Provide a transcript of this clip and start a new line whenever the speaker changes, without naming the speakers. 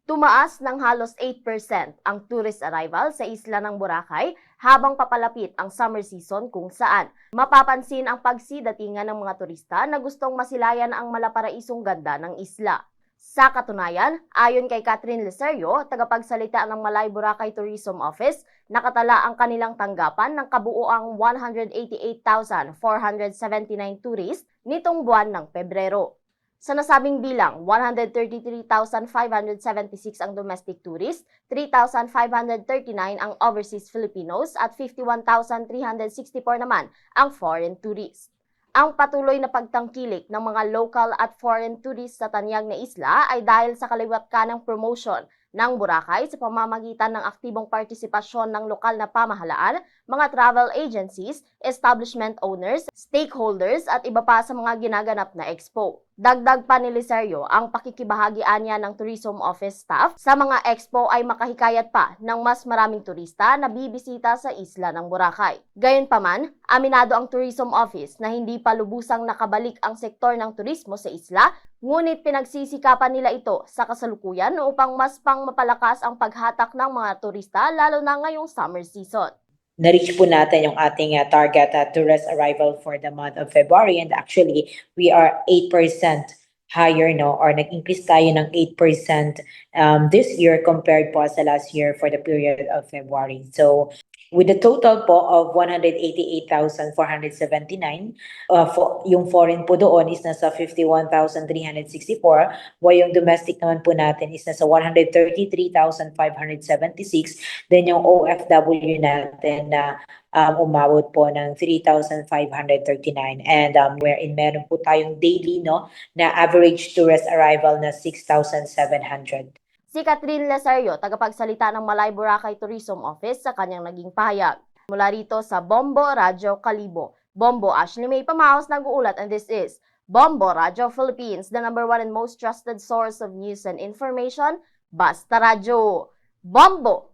Tumaas ng halos 8% ang tourist arrival sa isla ng Boracay habang papalapit ang summer season kung saan mapapansin ang pagsidatingan ng mga turista na gustong masilayan ang malaparaisong ganda ng isla. Sa katunayan, ayon kay Catherine Leserio, tagapagsalita ng Malay Boracay Tourism Office, nakatala ang kanilang tanggapan ng kabuuang 188,479 tourists nitong buwan ng Pebrero. Sa nasabing bilang, 133,576 ang domestic tourists, 3,539 ang overseas Filipinos at 51,364 naman ang foreign tourists. Ang patuloy na pagtangkilik ng mga local at foreign tourists sa tanyag na isla ay dahil sa kaliwat kanang promotion ng Boracay sa pamamagitan ng aktibong partisipasyon ng lokal na pamahalaan, mga travel agencies, establishment owners, stakeholders at iba pa sa mga ginaganap na expo. Dagdag pa ni Leserio, ang pakikibahagian niya ng Tourism Office staff sa mga expo ay makahikayat pa ng mas maraming turista na bibisita sa isla ng Boracay. Gayunpaman, aminado ang Tourism Office na hindi pa lubusang nakabalik ang sektor ng turismo sa isla, ngunit pinagsisikapan nila ito sa kasalukuyan upang mas mapalakas ang paghatak ng mga turista lalo na ngayong summer season.
Na-reach po natin yung ating target tourist arrival for the month of February, and actually we are 8% higher, no, or nag-increase tayo ng 8% this year compared po sa last year for the period of February. So with a total po of 188,479, yung foreign po doon is nasa 51,364, while yung domestic naman po natin is nasa 133,576, then yung OFW natin na umabot po ng 3,539, and wherein meron po tayong daily, no, na average tourist arrival na 6,700.
Si Catherine Leserio, tagapagsalita ng Malay Boracay Tourism Office sa kanyang naging pahayag. Mula rito sa Bombo Radyo Kalibo. Bombo Ashley May Pamaos nag-uulat, and this is Bombo Radyo Philippines, the #1 and most trusted source of news and information. Basta Radyo. Bombo!